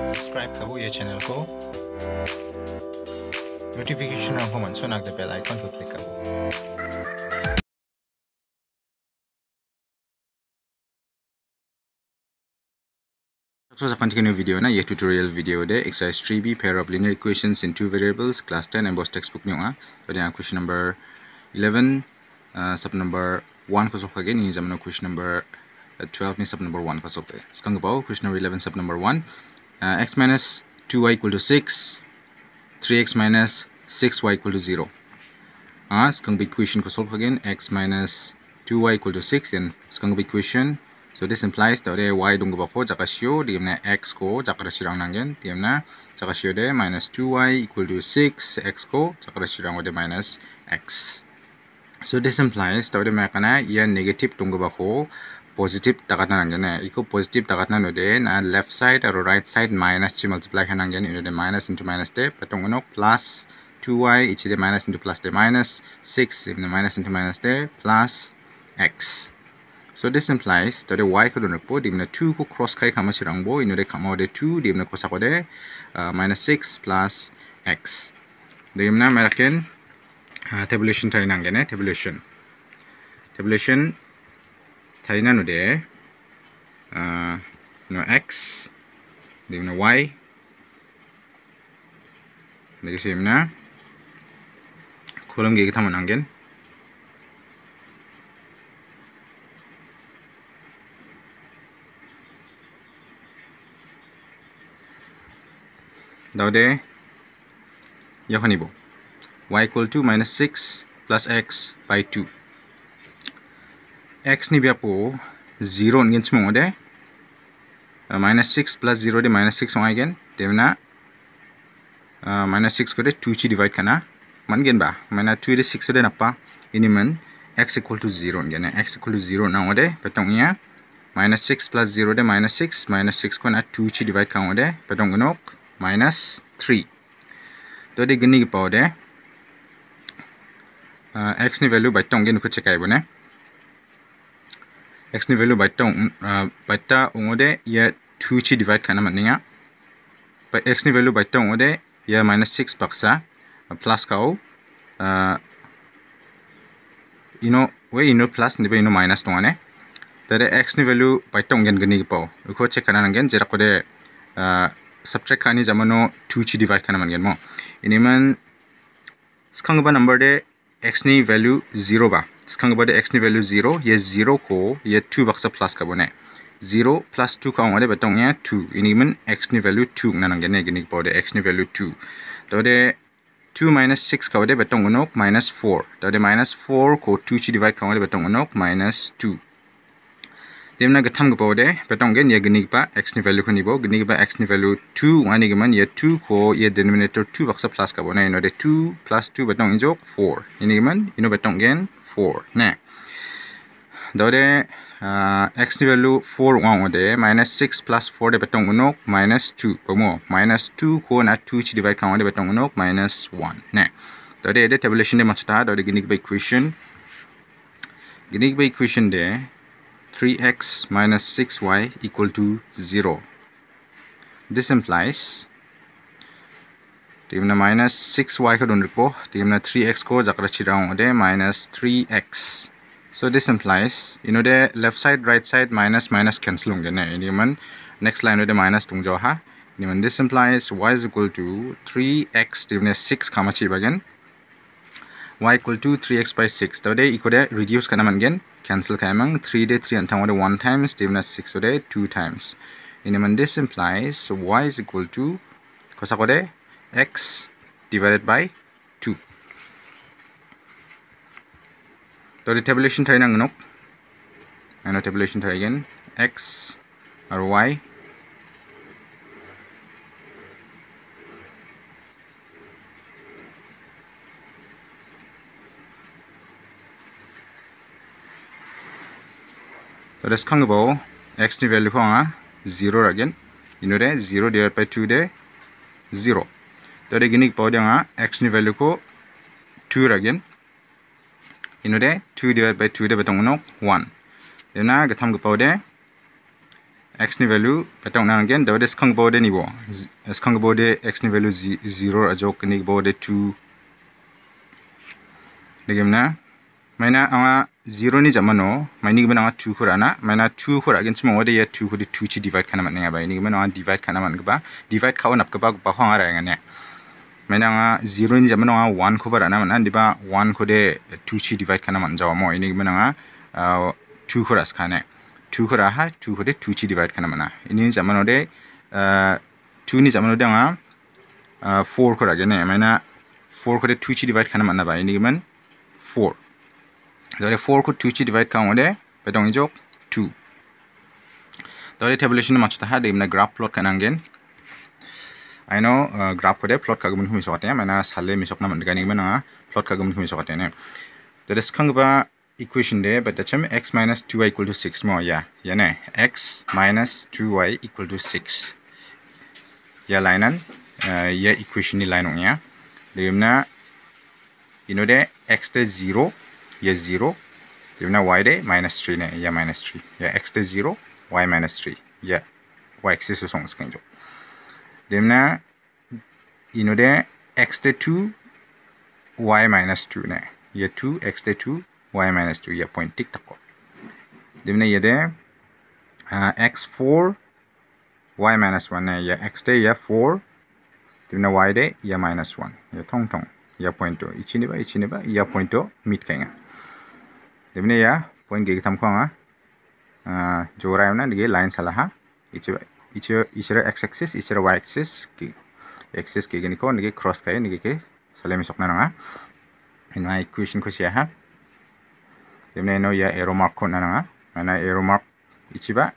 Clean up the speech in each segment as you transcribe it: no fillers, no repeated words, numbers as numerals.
Subscribe करो ये channel को नोटिफिकेशन रंग मन सोनाक दे बेल आइकन को क्लिक करो So, continue video na ye tutorial video de exercise 3b pair of linear equations in two variables class 10 and both textbook nyo nga. So, the question number 11 sub number 1 ko solve again ni jamano question number 12 ni sub number 1 ko solve. Skang bawo question number 11 sub number 1 x minus 2y equal to 6 3x minus 6y equal to 0. Skang big equation ko solve again x minus 2y equal to 6 and skang big equation. So this implies that y dung bako jakasyo diamna x ko jakarasirang nangen diamna jakasyo de minus 2y equal to 6 x ko jakarasirang de minus x. So this implies that makana ya negative dung bako positive takatna nangen iko positive takatna no de na left side or right side minus chi multiply hanangen ino de minus into minus de patongono plus 2y ichi de minus into plus de minus 6 in the minus into minus de plus x. So this implies that the y ko don po dimna 2 ko cross kai kama sirangbo ino de kama de 2 dimna ko sa ko de minus 6 plus x. Dimna meraken tabulation tayo nangen tabulation tayo na no de no x dimna y de simna kolom gi kita nangen Daude Yohanibo y equal to minus 6 plus x by 2 x ni biapo 0 ngin smong de minus 6 plus 0 de minus 6 ong again demna minus 6 ko de 2 chi divide kana man gen ba mana 2 de 6 de napa ini man x equal to 0 ngene x equal to 0 na ode patong ya minus 6 plus 0 de minus 6 ko na 2 chi divide ka ode patong gonok minus 3. तो दे गनी के पाओ दे x ni value बाइटा होंगे नुको check आए बने x ni value बाइटा होंगे ये 2 ची divide करना मन्निया पर x ni value बाइटा होंगे ये minus 6 बक्सा plus काओ इनो plus निबे इनो minus तो आने तो दे x ni value बाइटा होंगे गनी के पाओ नुको चेक करना नंगे जरा को दे subtract kani jamano 2 chi divide kana mangen mo iniman skangba number de x ni value 0 ba skangba de x ni value 0 ye 0 ko ye 2 baksa plus ka bone 0 plus 2 ka ngade batong ya 2 iniman x ni value 2 nanangen ne gini po de x ni value 2 to de 2 minus 6 ka de batong onok minus 4 to de minus 4 ko 2 chi divide ka ngade batong onok minus 2 Demna gatham gapo de patong gen ye gni pa x ni value ko nibo gni ba x ni value 2 wani gaman ye 2 ko ye denominator 2 baksa plus ka bona ino de 2 plus 2 batong injok 4 ini gaman ino batong gen 4 ne dode x ni value 4 wang ode minus 6 plus 4 de batong unok minus 2 pomo minus 2 ko na 2 chi divide ka de batong unok minus 1 ne dode de tabulation de machta dode gni ba equation de 3x minus 6y equal to 0. This implies timna minus 6y ko don ripo timna 3x ko jakra chirang ode minus 3x. So this implies de left side right side minus cancel honge ne iniman next line ode minus tungjo ha iniman this implies y is equal to 3x timna 6 kama chi bagen y equal to 3x by 6 tode ikode reduce kana mangen cancel kaimang 3 de 3 antang ode 1 times dimna 6 ode 2 times iniman this implies y is equal to kosa kode x divided by 2 to the tabulation tayo nang nok ano tabulation tayo again x or y So let's come about x ni value ko 0 again. De 0 divided by 2 de 0. So de gini po de x ni value ko 2 again. De 2 divided by 2 de batong 1. Then gatham ko po de x ni value patang na again dawde skang bode ni bo skang bode x ni value 0 ajok ni bode 2 degemna maina anga 0 ni jamano maini gibana anga 2 khurana maina 2 khura again smong ode ya 2 khudi 2 chi divide kana man nga ba ini gibana anga divide kana man gba divide khaw nap gba ba khang ara nga ne maina anga 0 ni jamano anga 1 khubara na man diba 1 khode 2 chi divide kana man jaw mo ini gibana anga 2 khura skane 2 khura ha 2 khode 2 chi divide kana mana ini jamano de 2 ni jamano de anga 4 khura gene maina 4 khode 2 chi divide kana man ba ini giban 4 dore 4 ko 2 chi divide ka ode bedong jok 2 dore tabulation ma chta ha de na graph plot kan angen I know graph ko de plot ka gumun humi so ate mana sale mi sok na man gani mana plot ka gumun humi so ate ne dore skang ba equation de but acham x minus 2y equal to 6 mo ya ne x minus 2y equal to 6 ya lainan ya equation ni line ong ya demna inode x de 0 ya 0 demna y de minus 3 ne ya minus 3 ya x de 0 y minus 3 ya y axis song skang jo demna inode x de 2 y minus 2 ne ya 2 x de 2 y minus 2 ya point tik tako demna ya de x 4 y minus 1 ne ya x de ya 4 demna y de ya minus 1 ya thong thong ya point to ichini ba ya point to meet kenga demne ya point ge tham khanga jora na dige line salaha ichira x axis ichira y axis ki axis ke gani ko dige cross kai dige ke salemi sokna nga ina equation ko sia ha demne no ya arrow mark ko na nga ana arrow mark ichiba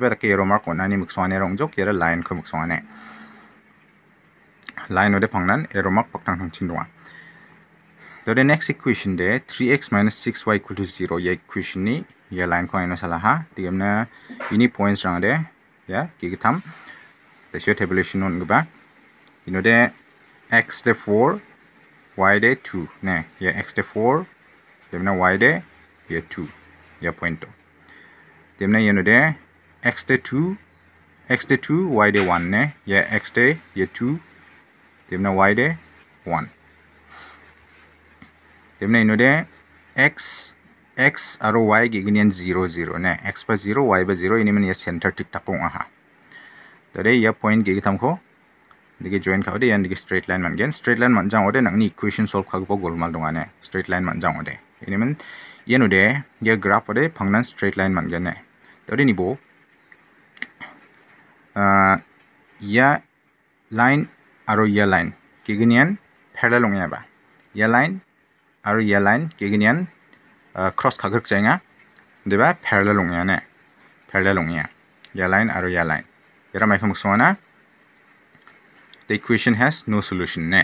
da ke arrow mark ko na ni muksone rongjok yara line ko muksone line ode phangnan arrow mark paktang thang chindwa so the next equation de 3x minus 6y equal to 0 ya equation ni ya line ko ino salaha digamna ini points rang de ya kigitam ratio tabulation on gba ino de x de 4 y de 2 ne ya x de 4 demna y de ya 2 ya point to demna ino de x de 2 y de 1 ne ya x de ya 2 demna y de 1 demna ino de x aro y gi ginian 0 0 ne x ba 0 y ba 0 ini man ya center tik tapong aha tade ya point gi gitam ko dige join ka ode yan dige straight line man gen straight line man jang ode nang ni equation solve ka go golmal donga ne straight line man jang ode ini man yan ode ya graph ode phangnan straight line man gen ne tade ni bo ya line aro ya line gi ginian parallel ong ya ba ya line aro ya line gi ginian cross khagak jainga deba parallel ongya ne parallel ongya ya line aro ya line yara mai kham sona the equation has no solution ne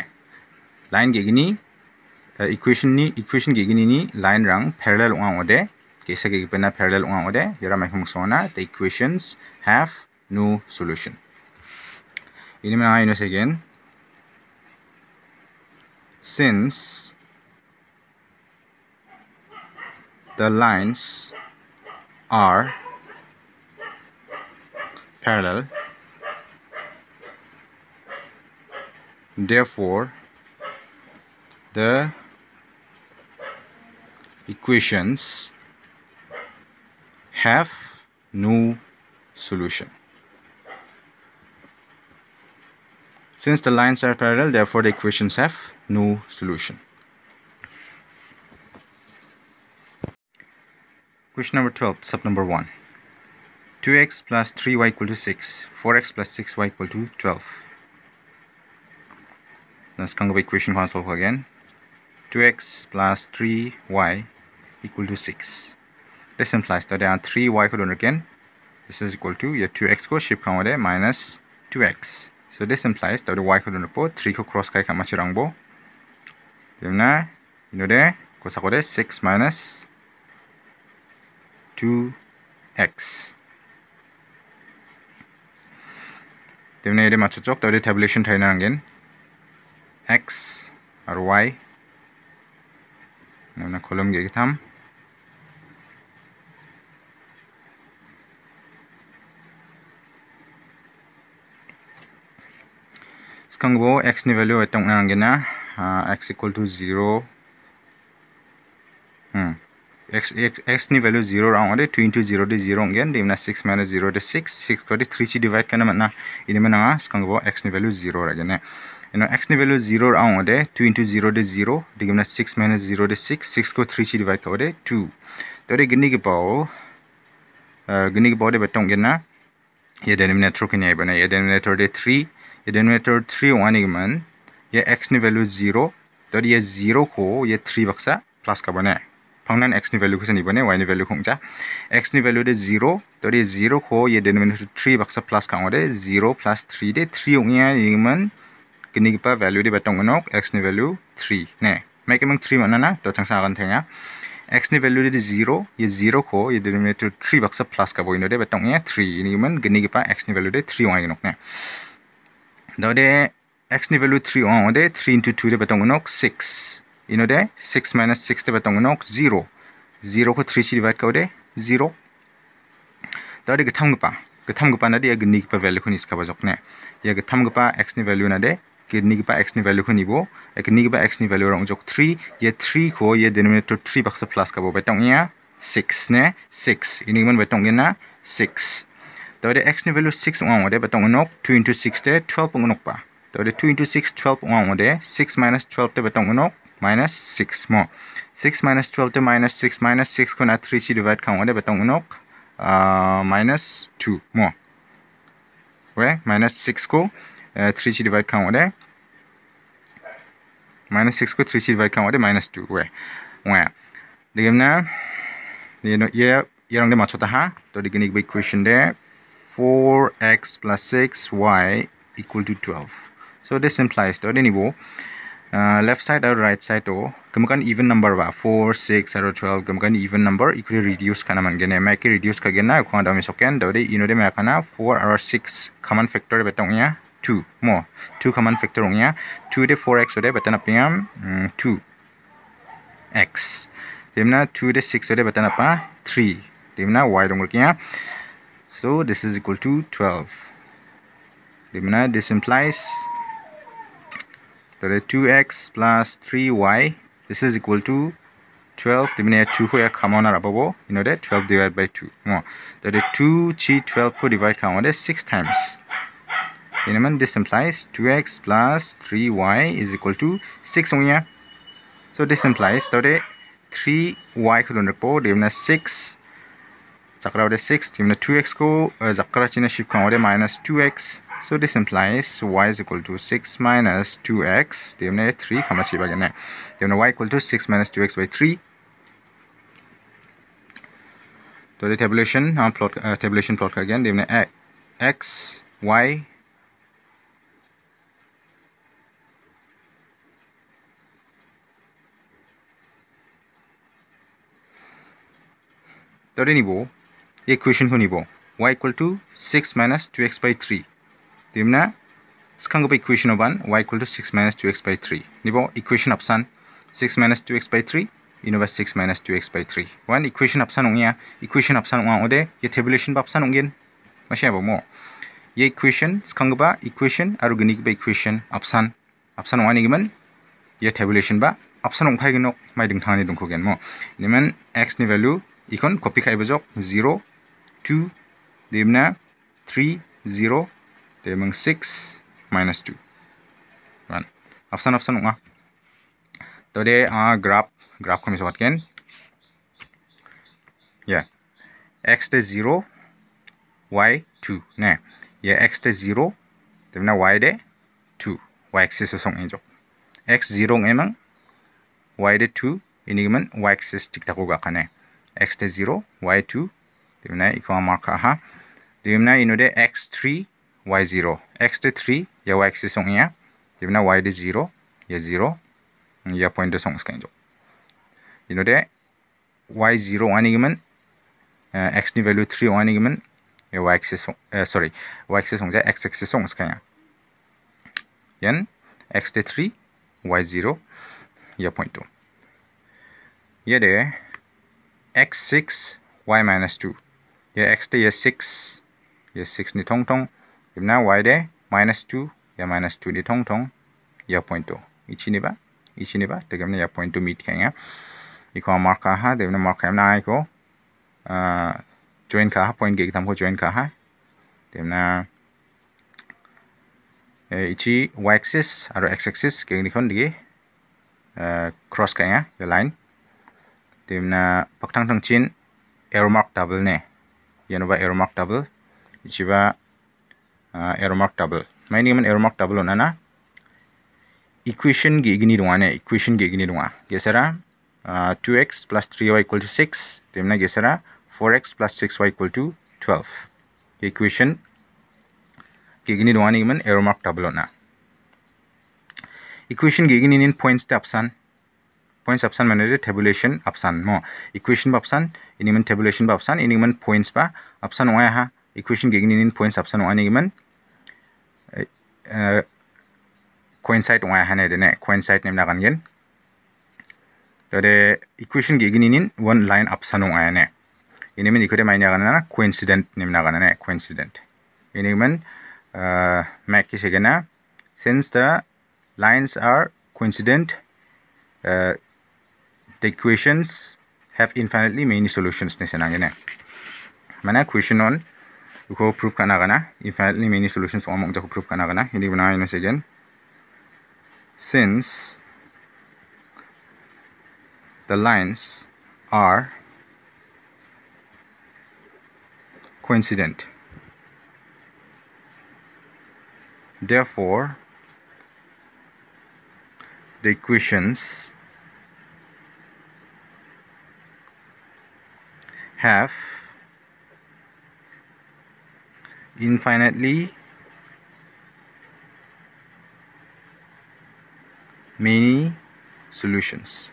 line ge gini equation ge gini ni line rang parallel onga ode kesa ge bana parallel onga ode yara mai kham sona the equations have no solution ini mana ino again since the lines are parallel, therefore the equations have no solution. Since the lines are parallel, therefore the equations have no solution. Question number 12, sub number 1. 2x plus 3y equal to 6. 4x plus 6y equal to 12. Let's come up with equation 1 solve again. 2x plus 3y equal to 6. This implies that there are 3y for again. This is equal to your 2x ko shift from there minus 2x. So this implies that the y ko 3 ko cross kai kama chirangbo. Dimna inode ko sakode 6 minus 2x. Dimna ide machachok tawde tabulation thaina again. X or y. Now column ge gitam. sekarang bo x ni value betong nangena x equal to 0 x ni value 0 rang ade 2 into 0 de 0 again dimana 6 minus 0 de 6 ko de 3 chi divide kana mana ini mana sekarang bo x ni value 0 ragene x ni value 0 rang ade 2 into 0 de 0 dimana 6 minus 0 de 6 ko 3 chi divide ka ade 2 tadi gini ke pau de betong gena ye denominator kenya ibana ye denominator de 3 ye denominator 3 wani man ye x ni value 0 tadi ye 0 ko ye 3 baksa plus ka bane phangnan x ni value ko sani bane y ni value khongja x ni value de 0 tadi 0 ko ye denominator 3 baksa plus ka ngode 0 plus 3 de 3 ongya man kini pa value de betong nok x ni value 3 ne make emang 3 manana to changsa kan thenga x ni value de 0 ye 0 ko ye denominator 3 baksa plus ka boino de betong ya 3 ini man gini pa x ni value de 3 ong nok ne dode x ni value 3 ong de 3 into 2 de betong nok 6 ino de 6 minus 6 de betong nok 0 0 ko 3 chi divide ka de 0 dode gatham gpa na de gini pa value ko nis ka bajok ne ye gatham gpa x ni value na de gini pa x ni value ko nibo gini pa x ni value rong jok 3 ye 3 ko ye denominator 3 baksa plus ka bo betong ya 6 ne 6 ini man betong na 6 tode x ni value 6 ong de betong nok 2 into 6 de 12 ong nok pa tode 2 into 6 12 ong de 6 minus 12 de betong nok minus 6 mo 6 minus 12 de minus 6 ko na 3 chi divide ka ong de betong nok minus 2 mo we minus 6 ko 3 chi divide ka ong de minus 6 ko 3 chi divide ka ong de minus 2 we digam ye yang de machota ha to digini equation de 4x plus 6y equal to 12 so this implies to nibo left side or right side to kemudian even number ba 4 6 or 12 kemudian even number equally reduce kana man gene make reduce ka gena ko da misoken do de ino de ma kana 4 or 6 common factor betong ya 2 mo 2 common factor ongya 2 de 4x de betana piam 2 x dimna 2 de 6 de betana pa 3 dimna y dong kya so this is equal to 12 dimna this implies that 2x plus 3y this is equal to 12 dimna 2 ko ya common arabo you know that 12 divided by 2 mo that 2 chi 12 ko divide ka ngode 6 times in this implies 2x plus 3y is equal to 6 ongya so this implies that 3y ko don po dimna 6 zakra de 6 dimna 2x ko zakra china shift ka ngode minus 2x so this implies y is equal to 6 minus 2x dimna 3 kama chiba gane dimna y equal to 6 minus 2x by 3 so the tabulation plot again dimna x y tadi nibo equation ko nibo y equal to 6 minus 2x by 3 dimna sekarang ko equation oban y equal to 6 minus 2x by 3 nibo equation option 6 minus 2x by 3 inova 6 minus 2x by 3 one equation option ongya equation option ong ode ye tabulation ba option ongin masya ba mo ye equation sekarang ba equation aru gini ba equation option one giman ye tabulation ba option ong phai ginok mai ding thani dong ko gen mo niman x ni value ikon copy khai bajok 0 2 dimna 3 0 demang 6 minus 2 1 option nga to de graph ko misawat ken yeah x de 0 y 2 ne yeah x de 0 dimna y de 2 y axis song enjok x 0 emang y de 2 ini man y axis tik tak ga kane x de 0 y 2 dimna iko mark ha dimna ino de x 3 y 0 x de 3 ya y axis song ya dimna y de 0 ya 0 ya point de song skan jo ino de y 0 ani giman x ni value 3 ani giman ya y axis sorry y axis song ja x axis song skan ya yan x de 3 y 0 ya point to ya de x6 y minus 2 ya x de ya 6 ni tong tong dimna y de minus 2 ya minus 2 di tong ya point 2 ichi ni ba tegamna ya point 2 meet kaya iko mark ka ha devna mark ka na iko join ka ha point ge tam ko join ka ha devna ichi y axis aro x axis ke ni kon dige cross kaya ya line devna paktang tang chin arrow mark double ne yano ba arrow mark double ichi ba arrow mark double maini man arrow mark double onana equation ge igni dongane equation ge igni donga gesara 2x plus 3y equal to 6 temna gesara 4x plus 6y equal to 12 equation ge igni dongani man arrow mark double ona equation ge igni nin points tapsan mane tabulation apsan mo equation bapsan ini man tabulation bapsan ini man points ba apsan wa ha equation ge igni nin points apsan wa ni man coincide wa ha ne de ne coincide nem na kan gen tade equation ge igni nin one line apsan wa ne ini man ikode mai na kana coincident nem na kana ne coincident ini man make ki segena since the lines are coincident the equations have infinitely many solutions ne senangene mana question on ko proof kana infinitely many solutions among the proof kana ini bana ino again since the lines are coincident therefore the equations have infinitely many solutions.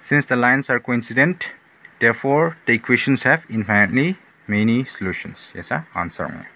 Since the lines are coincident, therefore the equations have infinitely many solutions. Yes, answer.